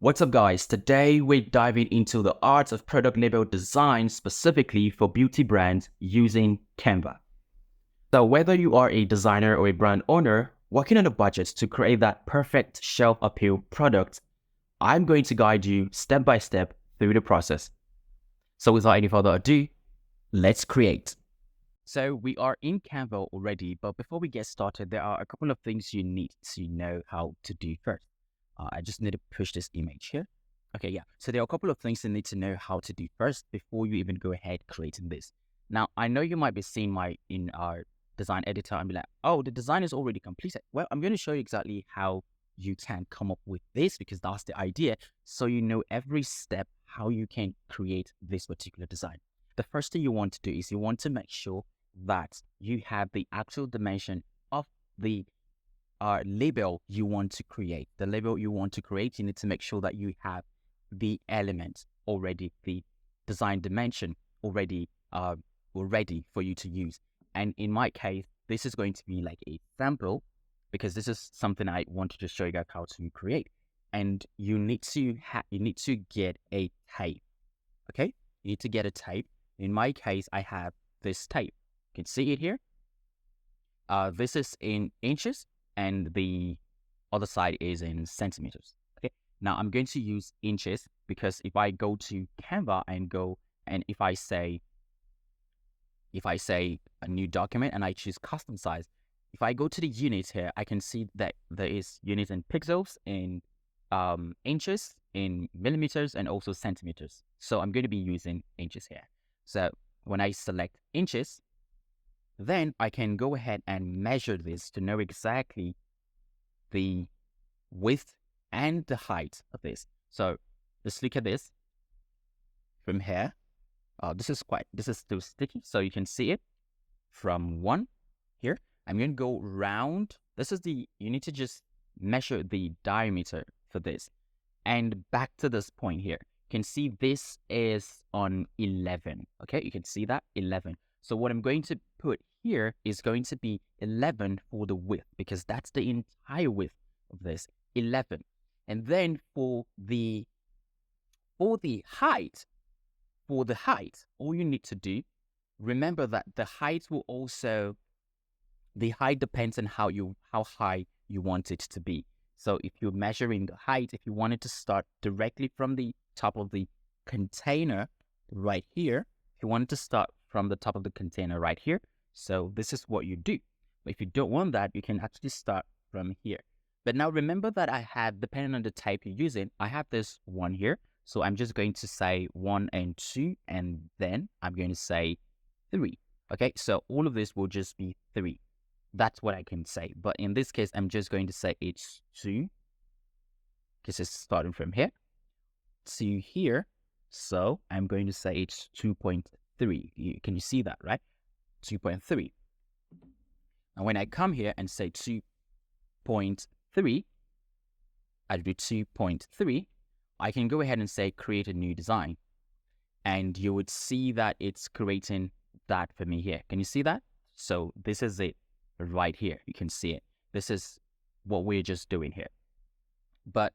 What's up guys, today we're diving into the art of product label design specifically for beauty brands using Canva. So whether you are a designer or a brand owner working on a budget to create that perfect shelf appeal product, I'm going to guide you step by step through the process. So without any further ado, let's create. So we are in Canva already, but before we get started, there are a couple of things you need to know how to do first. I just need to push this image here. Okay, yeah. So there are a couple of things you need to know how to do first before you even go ahead creating this. Now, I know you might be seeing in our design editor and be like, oh, the design is already completed. Well, I'm going to show you exactly how you can come up with this because that's the idea. So you know every step how you can create this particular design. The first thing you want to do is you want to make sure that you have the actual dimension of the label you want to create. The label you want to create, you need to make sure that you have the element already, the design dimension already ready for you to use. And in my case, this is going to be like a sample because this is something I wanted to show you guys how to create. And you need to get a type. Okay, you need to get a type. In my case, I have this type. You can see it here. This is in inches and the other side is in centimeters. Okay. Now I'm going to use inches because if I go to Canva and if I say a new document and I choose custom size, if I go to the units here, I can see that there is units in pixels, in inches, in millimeters, and also centimeters. So I'm going to be using inches here. So when I select inches, then I can go ahead and measure this to know exactly the width and the height of this. So let's look at this from here. This is still sticky, so you can see it from 1 here. I'm going to go round. You need to just measure the diameter for this. And back to this point here. You can see this is on 11. Okay, you can see that 11. So what I'm going to put here is going to be 11 for the width because that's the entire width of this, 11. And then for the height, all you need to do, remember that the height depends on how high you want it to be. So if you're measuring the height, if you wanted to start directly from the top of the container right here, if you wanted to start from the top of the container right here, so this is what you do. But if you don't want that, you can actually start from here. But now remember that I have, depending on the type you're using, I have this 1 here. So I'm just going to say 1 and 2, and then I'm going to say 3. Okay, so all of this will just be 3. That's what I can say. But in this case, I'm just going to say it's 2. Because it's starting from here to here. So I'm going to say it's 2.3. Can you see that, right? 2.3. And when I come here and say 2.3, I do 2.3, I can go ahead and say create a new design. And you would see that it's creating that for me here. Can you see that? So this is it right here. You can see it. This is what we're just doing here. But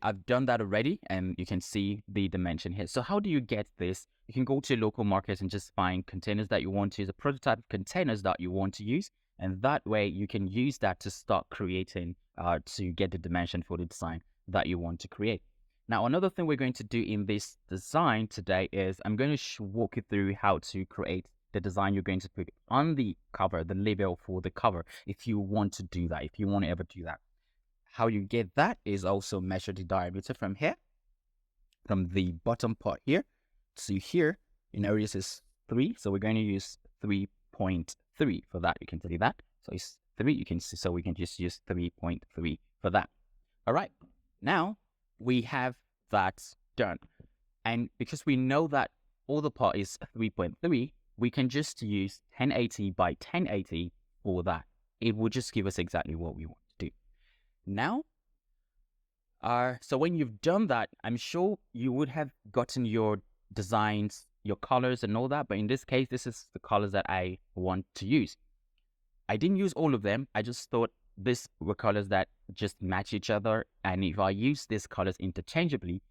I've done that already, and you can see the dimension here. So how do you get this? You can go to local markets and just find containers that you want to use, a prototype of containers that you want to use. And that way you can use that to start creating, to get the dimension for the design that you want to create. Now, another thing we're going to do in this design today is I'm going to walk you through how to create the design you're going to put on the cover, the label for the cover, if you want to do that, if you want to ever do that. How you get that is also measure the diameter from here, from the bottom part here to here. In areas is 3, so we're going to use 3.3 for that. You can see that. So it's 3. You can see, so we can just use 3.3 for that. All right. Now we have that done, and because we know that all the part is 3.3, we can just use 1080 by 1080 for that. It will just give us exactly what we want to do. Now, so when you've done that, I'm sure you would have gotten your designs, your colors and all that. But in this case, this is the colors that I want to use. I didn't use all of them. I just thought these were colors that just match each other. And if I use these colors interchangeably,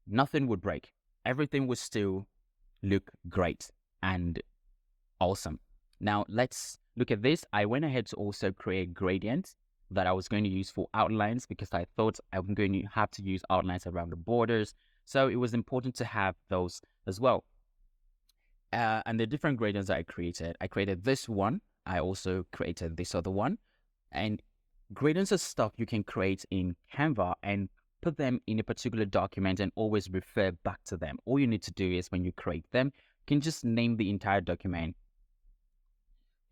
nothing would break. Everything would still look great and awesome. Now let's look at this. I went ahead to also create gradients that I was going to use for outlines because I thought I'm going to have to use outlines around the borders. So it was important to have those as well. And the different gradients that I created this one. I also created this other one. And gradients are stuff you can create in Canva and put them in a particular document and always refer back to them. All you need to do is when you create them, you can just name the entire document.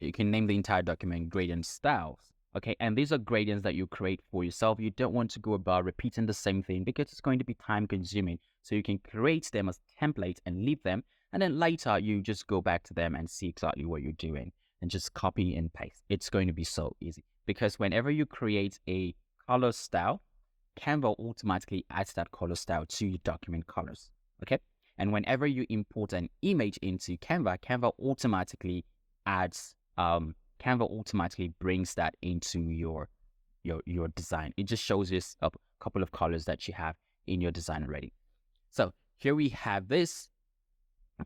You can name the entire document gradient styles. Okay, and these are gradients that you create for yourself. You don't want to go about repeating the same thing because it's going to be time consuming. So you can create them as templates and leave them. And then later you just go back to them and see exactly what you're doing and just copy and paste. It's going to be so easy because whenever you create a color style, Canva automatically adds that color style to your document colors. Okay. And whenever you import an image into Canva, Canva automatically brings that into your design. It just shows you a couple of colors that you have in your design already. So here we have this.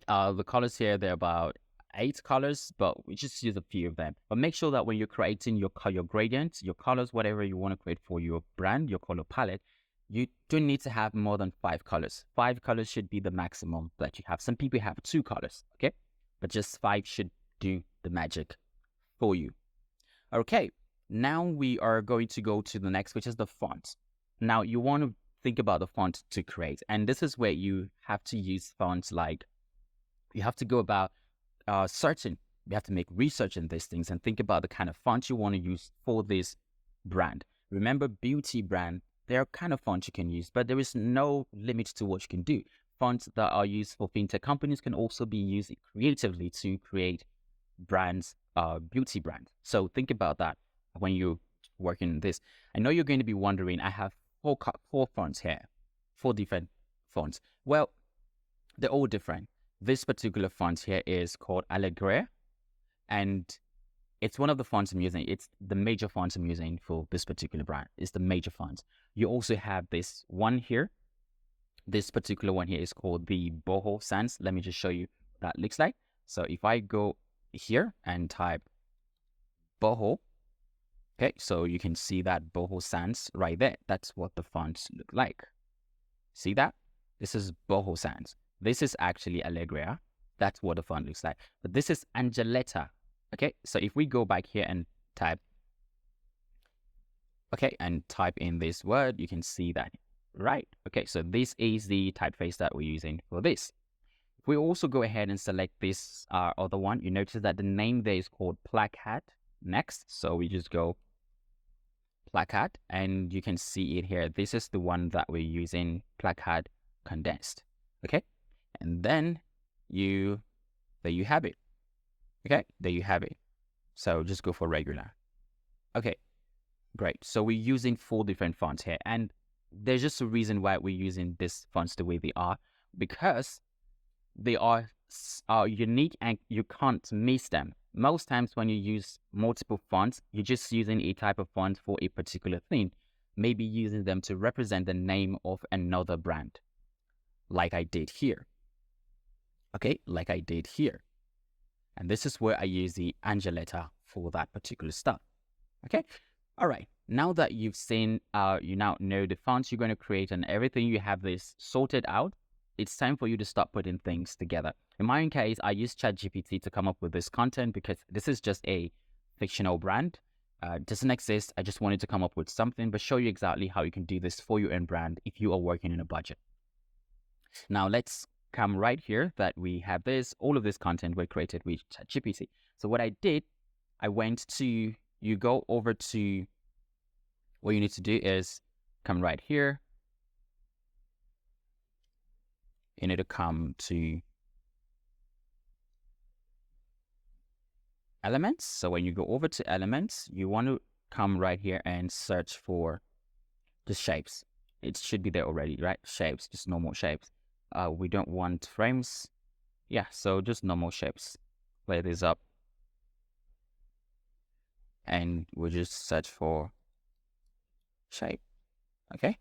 The colors here, they're about 8 colors, but we just use a few of them. But make sure that when you're creating your gradients, your colors, whatever you want to create for your brand, your color palette, you don't need to have more than 5 colors. 5 colors should be the maximum that you have. Some people have 2 colors, okay? But just 5 should do the magic for you. Okay, now we are going to go to the next, which is the font. Now you want to think about the font to create, and this is where you have to use fonts like, you have to go about searching. You have to make research in these things and think about the kind of font you want to use for this brand. Remember, beauty brand, there are kind of fonts you can use, but there is no limit to what you can do. Fonts that are used for fintech companies can also be used creatively to create brands, beauty brands. So think about that when you're working this. I know you're going to be wondering, I have four fonts here, 4 different fonts. Well, they're all different. This particular font here is called Allegra, and it's one of the fonts I'm using. It's the major font I'm using for this particular brand. It's the major font. You also have this one here. This particular one here is called the Boho Sans. Let me just show you what that looks like. So if I go here and type Boho, okay, so you can see that Boho Sans right there. That's what the fonts look like. See that? This is Boho Sans. This is actually Allegra. That's what the font looks like. But this is Angeletta. Okay, so if we go back here and type, okay, and type in this word, you can see that, right? Okay, so this is the typeface that we're using for this. If we also go ahead and select this other one, you notice that the name there is called Placard Next. So we just go Placard, and you can see it here. This is the one that we're using, Placard Condensed. Okay, and then there you have it. Okay, there you have it. So just go for regular. Okay, great. So we're using 4 different fonts here, and there's just a reason why we're using these fonts the way they are, because they are unique and you can't miss them. Most times when you use multiple fonts, you're just using a type of font for a particular thing, maybe using them to represent the name of another brand, like I did here. Okay, like I did here. And this is where I use the Angeletta for that particular stuff. Okay, all right. Now that you've seen, you now know the fonts you're going to create and everything, you have this sorted out, it's time for you to start putting things together. In my own case, I used ChatGPT to come up with this content because this is just a fictional brand. It doesn't exist. I just wanted to come up with something, but show you exactly how you can do this for your own brand if you are working in a budget. Now let's come right here that we have this, all of this content were created with ChatGPT. So what I did, I went to, you go over to, what you need to do is come right here. You need to come to elements. So when you go over to elements, you want to come right here and search for the shapes. It should be there already, right? Shapes, just normal shapes. We don't want frames. Yeah, so just normal shapes. Play this up. and we'll just search for shape. Okay.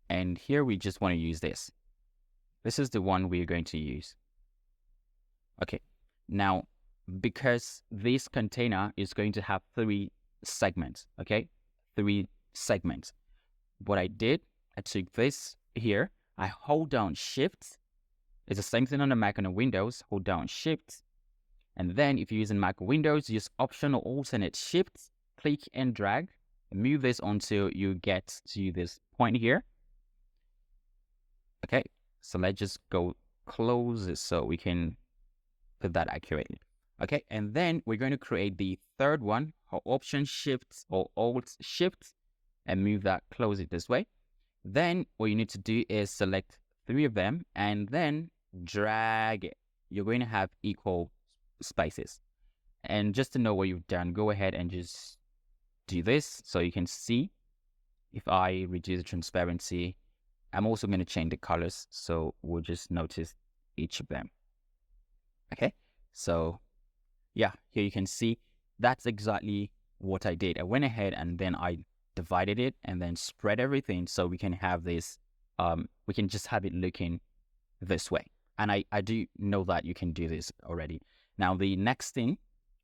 And here we just want to use this. This is the one we're going to use. Okay. Now, because this container is going to have 3 segments, okay? 3 segments. What I did, I took this here, I hold down Shift. It's the same thing on the Mac and the Windows. Hold down Shift. And then if you're using Mac or Windows, use Option or Alternate Shift, click and drag, and move this until you get to this point here. Okay, so let's just go close it so we can put that accurately. Okay, and then we're going to create the third one, or Option Shift or Alt Shift, and move that, close it this way. Then what you need to do is select 3 of them and then drag it. You're going to have equal spaces. And just to know what you've done, go ahead and just do this so you can see. If I reduce the transparency, I'm also going to change the colors, so we'll just notice each of them. Okay, so yeah, here you can see that's exactly what I did. I went ahead and then I divided it and then spread everything so we can have this, we can just have it looking this way. And I do know that you can do this already. Now, the next thing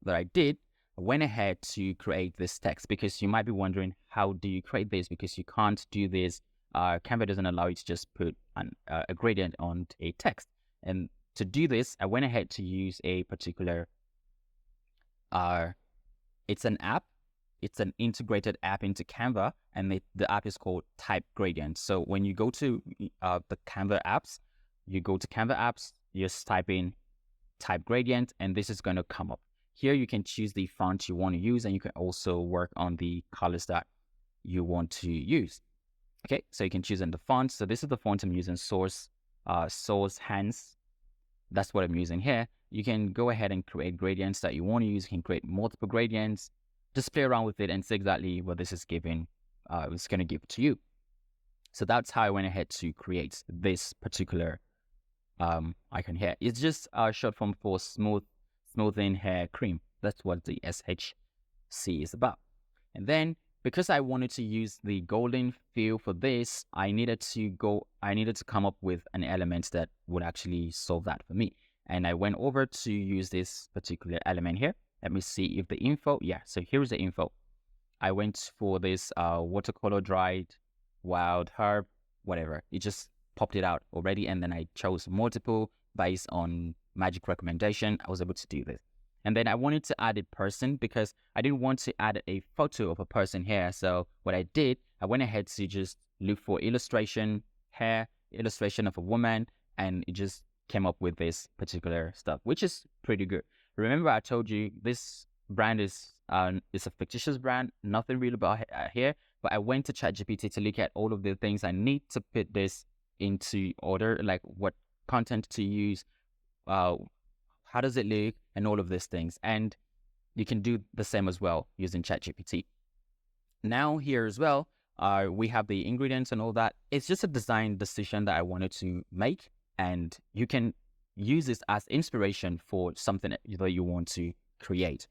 that I did, I went ahead to create this text, because you might be wondering, how do you create this? Because you can't do this. Canva doesn't allow you to just put a gradient on a text. And to do this, I went ahead to use a particular, it's an app. It's an integrated app into Canva, and the app is called Type Gradient. So when you go to the Canva apps, you go to Canva apps, you just type in Type Gradient, and this is going to come up. Here you can choose the font you want to use, and you can also work on the colors that you want to use. Okay, so you can choose in the font. So this is the font I'm using, Source Hands. That's what I'm using here. You can go ahead and create gradients that you want to use. You can create multiple gradients. Just play around with it and see exactly what this is giving. It's going to give to you. So that's how I went ahead to create this particular icon here. It's just short form for smoothing hair cream. That's what the SHC is about. And then because I wanted to use the golden fill for this, I needed to come up with an element that would actually solve that for me. And I went over to use this particular element here. Let me see if the info, yeah, so here's the info. I went for this watercolor dried wild herb, whatever. It just popped it out already, and then I chose multiple based on magic recommendation. I was able to do this. And then I wanted to add a person because I didn't want to add a photo of a person here. So what I did, I went ahead to just look for illustration, hair, illustration of a woman, and it just came up with this particular stuff, which is pretty good. Remember, I told you this brand is a fictitious brand, nothing real about here, but I went to ChatGPT to look at all of the things I need to put this into order, like what content to use, how does it look, and all of these things. And you can do the same as well using ChatGPT. Now here as well, we have the ingredients and all that. It's just a design decision that I wanted to make, and you can use this as inspiration for something that you want to create.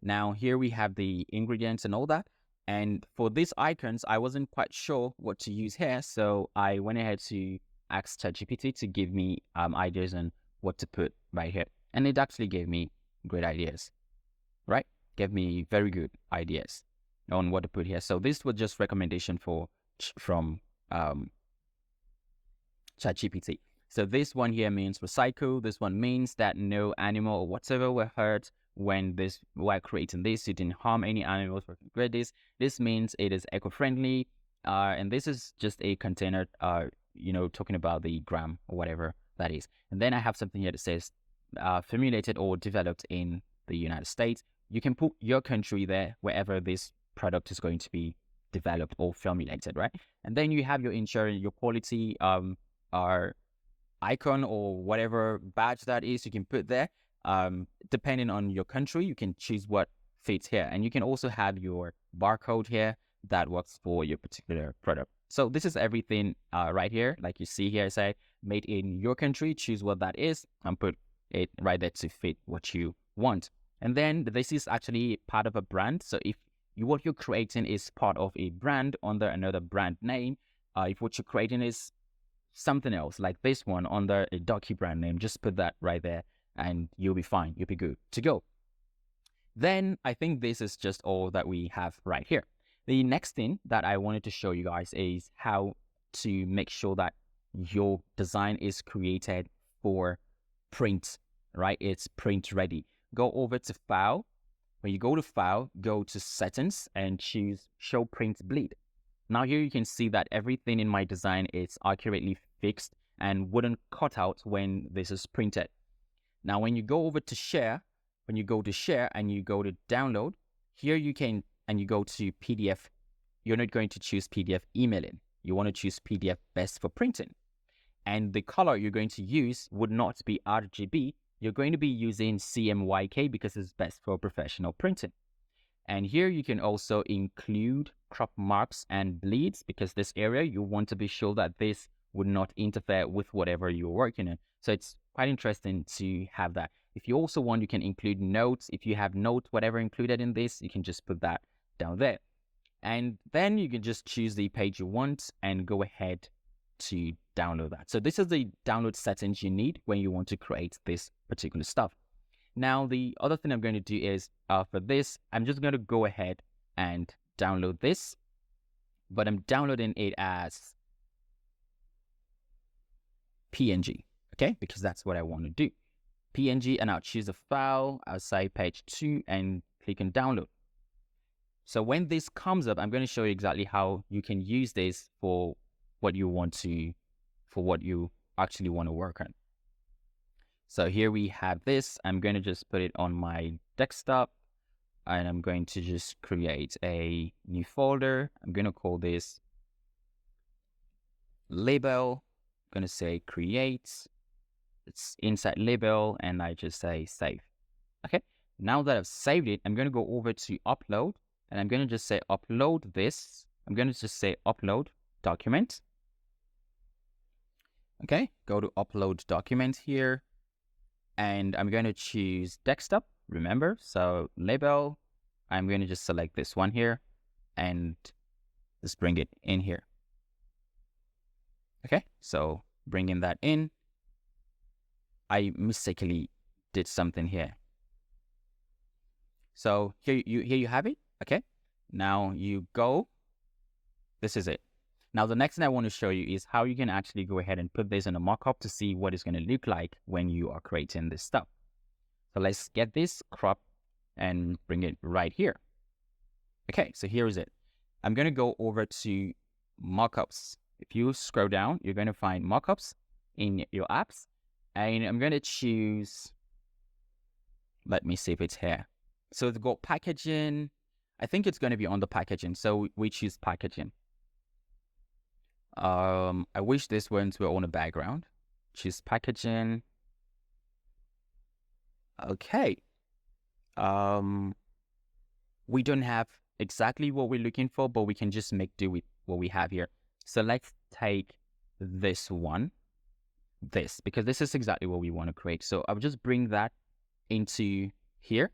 Now here we have the ingredients and all that. And for these icons, I wasn't quite sure what to use here. So I went ahead to ask ChatGPT to give me ideas on what to put right here. And it actually gave me great ideas, right? Gave me very good ideas on what to put here. So this was just recommendation from ChatGPT. So this one here means recycle. This one means that no animal or whatever were hurt while creating this. You didn't harm any animals for creating this. This means it is eco-friendly. And this is just a container, talking about the gram or whatever that is. And then I have something here that says formulated or developed in the United States. You can put your country there wherever this product is going to be developed or formulated, right? And then you have your insurance, your quality, our icon or whatever badge that is, you can put there. Depending on your country, you can choose what fits here. And you can also have your barcode here that works for your particular product. So this is everything right here. Like you see here, say made in your country, choose what that is and put it right there to fit what you want. And then this is actually part of a brand. So if what you're creating is part of a brand under another brand name, if what you're creating is something else like this one under a Docu brand name, just put that right there and you'll be fine. You'll be good to go. Then I think this is just all that we have right here. The next thing that I wanted to show you guys is how to make sure that your design is created for print, right? It's print ready. Go over to File. When you go to File, go to Settings and choose Show Print Bleed. Now here you can see that everything in my design is accurately fixed and wouldn't cut out when this is printed. Now when you go over to Share, when you go to Share and you go to Download, here you can, and you go to PDF, you're not going to choose PDF emailing. You want to choose PDF best for printing. And the color you're going to use would not be RGB. You're going to be using CMYK because it's best for professional printing. And here you can also include crop marks and bleeds because this area, you want to be sure that this would not interfere with whatever you're working on. So it's quite interesting to have that. If you also want, you can include notes. If you have notes, whatever included in this, you can just put that down there. And then you can just choose the page you want and go ahead to download that. So this is the download settings you need when you want to create this particular stuff. Now, the other thing I'm going to do is for this, I'm just going to go ahead and download this, but I'm downloading it as PNG, okay? Because that's what I want to do. PNG, and I'll choose a file, I'll say page 2 and click on download. So when this comes up, I'm going to show you exactly how you can use this for what you want to, for what you actually want to work on. So here we have this. I'm going to just put it on my desktop and I'm going to just create a new folder. I'm going to call this label. I'm going to say create. It's inside label and I just say save. Okay. Now that I've saved it, I'm going to go over to upload and I'm going to just say upload this. I'm going to just say upload document. Okay. Go to upload document here. And I'm going to choose desktop, remember, so label, I'm going to just select this one here and just bring it in here. Okay, so bringing that in, I mistakenly did something here. So here you have it, okay? Now you go, this is it. Now, the next thing I want to show you is how you can actually go ahead and put this in a markup to see what it's going to look like when you are creating this stuff. So let's get this crop and bring it right here. Okay, so here is it. I'm going to go over to markups. If you scroll down, you're going to find markups in your apps. And I'm going to choose, let me see if it's here. So it's got packaging. I think it's going to be on the packaging. So we choose packaging. I wish these ones were on a background. Choose packaging. Okay. We don't have exactly what we're looking for, but we can just make do with what we have here. So let's take this one, because this is exactly what we want to create. So I'll just bring that into here.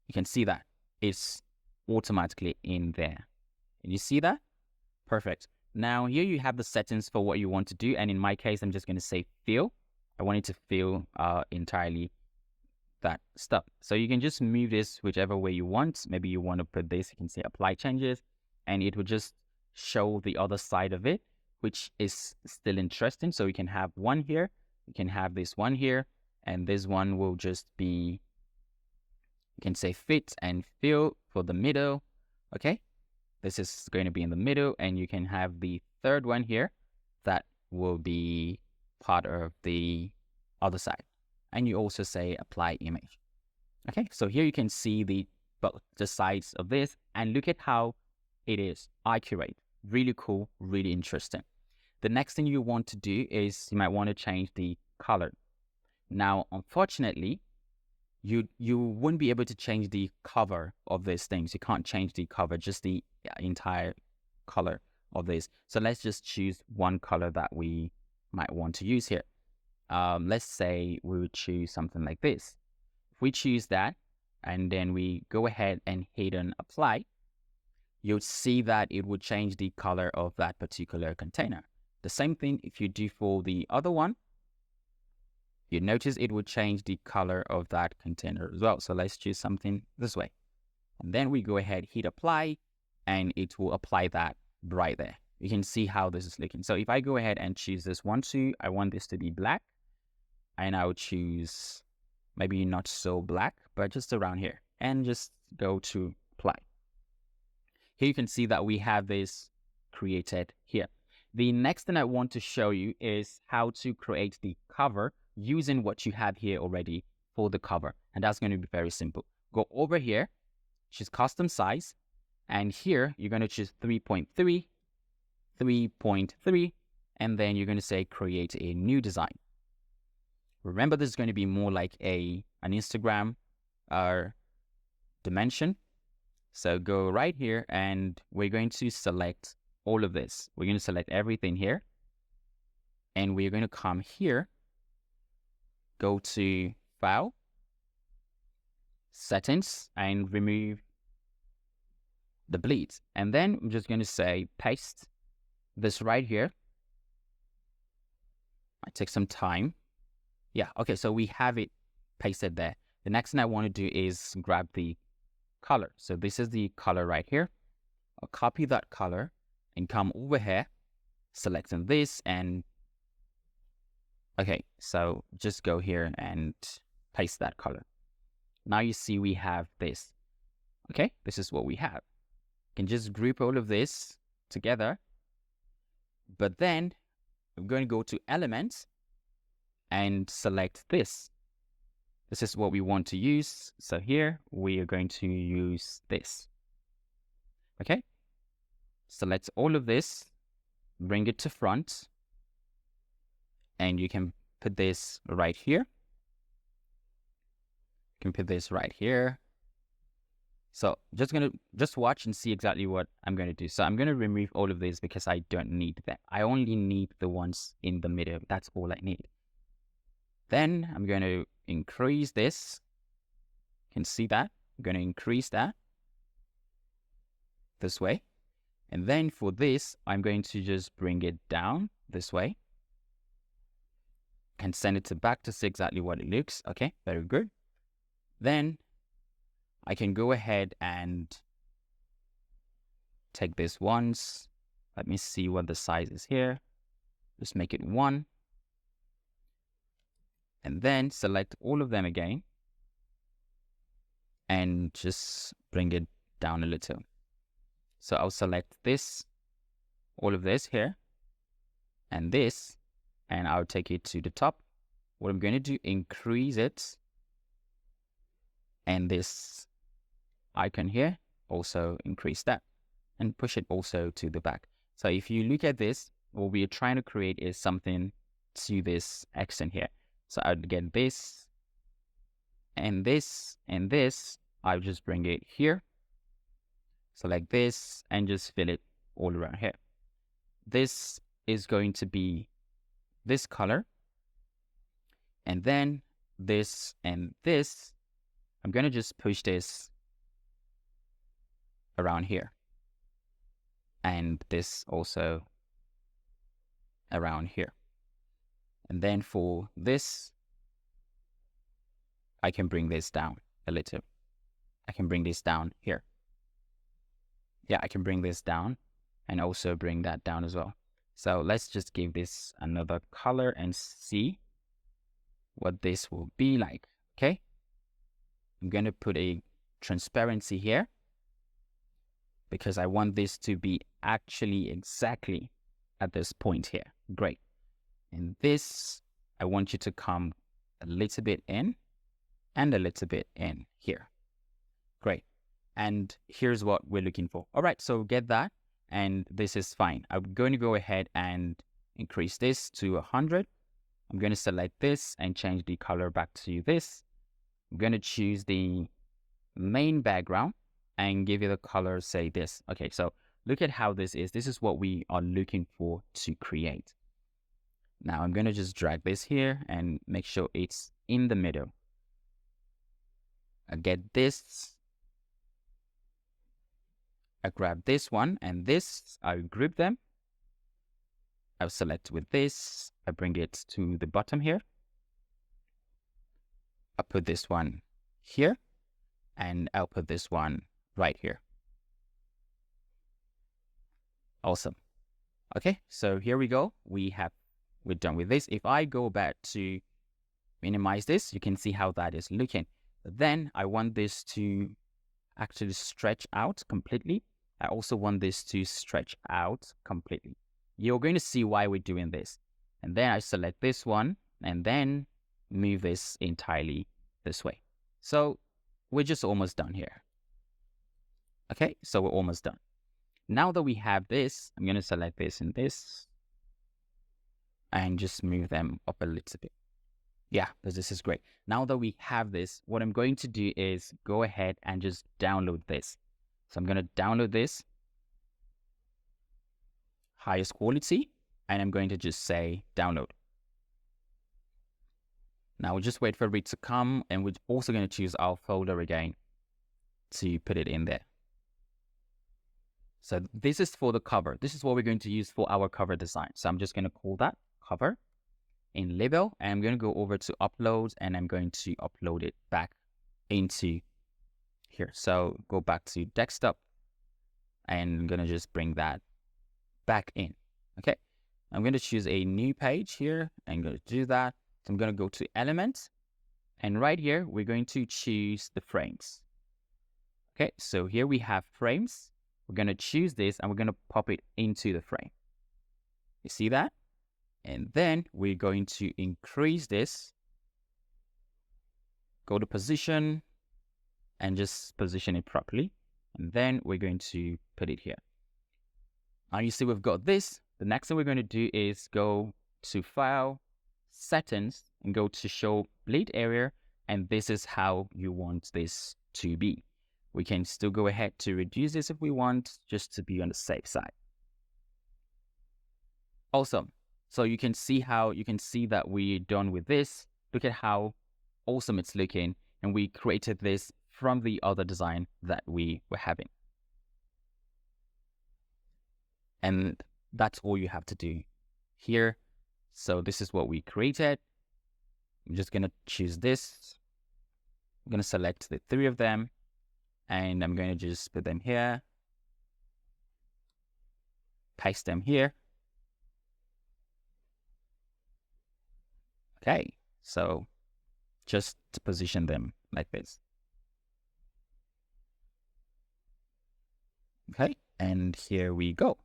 You can see that it's automatically in there. And you see that? Perfect. Now here you have the settings for what you want to do. And in my case, I'm just going to say fill. I want it to fill entirely that stuff. So you can just move this whichever way you want. Maybe you want to put this, you can say apply changes, and it will just show the other side of it, which is still interesting. So you can have one here, you can have this one here, and this one will just be, you can say fit and fill for the middle. Okay. This is going to be in the middle, and you can have the third one here that will be part of the other side. And you also say apply image. Okay, so here you can see the sides of this, and look at how it is accurate. Really cool, really interesting. The next thing you want to do is you might want to change the color. Now, unfortunately, you wouldn't be able to change the cover of these things. You can't change the cover, just the entire color of this. So let's just choose one color that we might want to use here. Let's say we would choose something like this. If we choose that, and then we go ahead and hit on apply, you'll see that it will change the color of that particular container. The same thing if you do for the other one, you notice it will change the color of that container as well. So let's choose something this way. And then we go ahead, hit apply, and it will apply that right there. You can see how this is looking. So if I go ahead and choose this one too, I want this to be black, and I would choose maybe not so black, but just around here, and just go to apply. Here you can see that we have this created here. The next thing I want to show you is how to create the cover using what you have here already for the cover. And that's going to be very simple. Go over here, choose custom size, and here you're going to choose 3.3, 3.3, and then you're going to say create a new design. Remember, this is going to be more like an Instagram dimension. So go right here, and we're going to select all of this. We're going to select everything here, and we're going to come here, go to File, Settings, and remove the bleeds. And then I'm just going to say paste this right here. I take some time. Yeah, okay, so we have it pasted there. The next thing I want to do is grab the color. So this is the color right here. I'll copy that color and come over here, selecting this, and okay, so just go here and paste that color. Now you see we have this. Okay, this is what we have. You can just group all of this together, but then I'm going to go to Elements and select this. This is what we want to use. So here we are going to use this. Okay. Select all of this, bring it to front, and you can put this right here. You can put this right here. So just watch and see exactly what I'm going to do. So I'm going to remove all of this because I don't need that. I only need the ones in the middle. That's all I need. Then I'm going to increase this. You can see that. I'm going to increase that this way. And then for this, I'm going to just bring it down this way. Can send it to back to see exactly what it looks. Okay, very good. Then I can go ahead and take this once. Let me see what the size is here. Just make it 1. And then select all of them again and just bring it down a little. So I'll select this, all of this here, and this, and I'll take it to the top. What I'm going to do, increase it, and this icon here, also increase that, and push it also to the back. So if you look at this, what we are trying to create is something to this accent here. So I'd get this, and this, and this. I'll just bring it here. Select this, and just fill it all around here. This is going to be this color. And then this and this, I'm going to just push this around here. And this also around here. And then for this, I can bring this down a little. I can bring this down here. Yeah, I can bring this down and also bring that down as well. So let's just give this another color and see what this will be like. Okay. I'm going to put a transparency here because I want this to be actually exactly at this point here. Great. And this, I want you to come a little bit in and a little bit in here. Great. And here's what we're looking for. All right, so get that. And this is fine. I'm going to go ahead and increase this to 100. I'm going to select this and change the color back to this. I'm going to choose the main background and give it a color, say this. Okay, so look at how this is. This is what we are looking for to create. Now I'm going to just drag this here and make sure it's in the middle. I get this, I grab this one and this, I group them. I'll select with this, I bring it to the bottom here. I'll put this one here and I'll put this one right here. Awesome. Okay, so here we go. We're done with this. If I go back to minimize this, you can see how that is looking. But then I want this to actually stretch out completely. I also want this to stretch out completely. You're going to see why we're doing this. And then I select this one and then move this entirely this way. So we're just almost done here. Okay, so we're almost done. Now that we have this, I'm going to select this and this and just move them up a little bit. Yeah, because this is great. Now that we have this, what I'm going to do is go ahead and just download this. So I'm going to download this, highest quality, and I'm going to just say download. Now we'll just wait for it to come, and we're also going to choose our folder again to put it in there. So this is for the cover. This is what we're going to use for our cover design. So I'm just going to call that cover in label, and I'm going to go over to upload, and I'm going to upload it back into here. So go back to desktop, and I'm going to just bring that back in. Okay, I'm going to choose a new page here. I'm going to do that. So I'm going to go to elements, and right here we're going to choose the frames. Okay, so here we have frames. We're going to choose this and we're going to pop it into the frame. You see that? And then we're going to increase this, go to position and just position it properly. And then we're going to put it here. Now you see we've got this. The next thing we're going to do is go to File, Settings, and go to Show Bleed Area. And this is how you want this to be. We can still go ahead to reduce this if we want, just to be on the safe side. Awesome. So you can see that we're done with this. Look at how awesome it's looking. And we created this from the other design that we were having. And that's all you have to do here. So this is what we created. I'm just going to choose this. I'm going to select the 3 of them. And I'm going to just put them here. Paste them here. Okay, so just to position them like this. Okay, and here we go.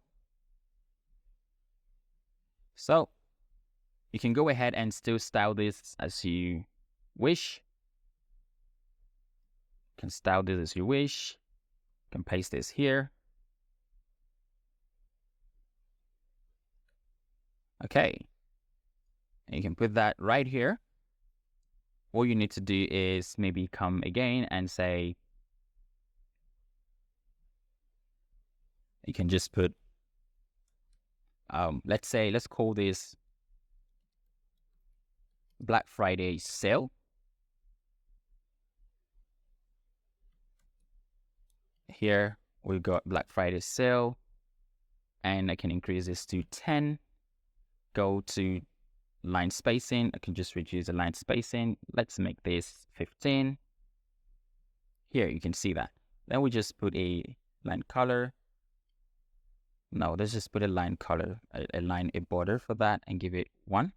So you can go ahead and still style this as you wish. You can style this as you wish. You can paste this here. Okay, and you can put that right here. All you need to do is maybe come again and say, you can just put, let's call this Black Friday sale. Here we've got Black Friday sale, and I can increase this to 10. Go to line spacing. I can just reduce the line spacing. Let's make this 15. Here you can see that. Then we just put a line color. No, let's just put a line color, a border for that, and give it 1.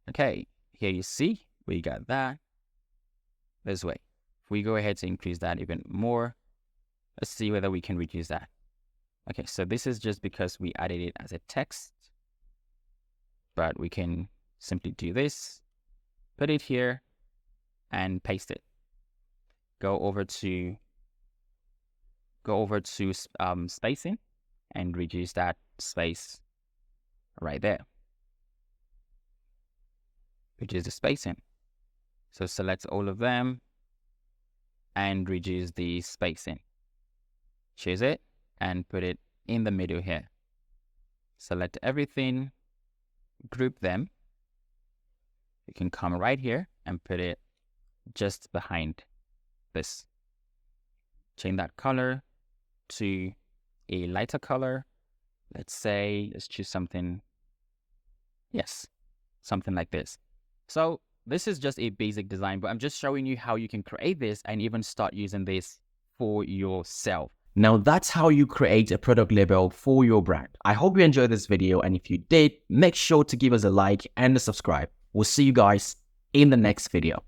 Okay, here you see we got that this way. If we go ahead to increase that even more, let's see whether we can reduce that. Okay, so this is just because we added it as a text, but we can simply do this, put it here, and paste it. Go over to spacing and reduce that space right there. Reduce the spacing. So select all of them and reduce the spacing. Choose it and put it in the middle here. Select everything, group them. You can come right here and put it just behind this. Change that color to a lighter color. Let's say, let's choose something. Yes, something like this. So this is just a basic design, but I'm just showing you how you can create this and even start using this for yourself. Now that's how you create a product label for your brand. I hope you enjoyed this video, and if you did, make sure to give us a like and a subscribe. We'll see you guys in the next video.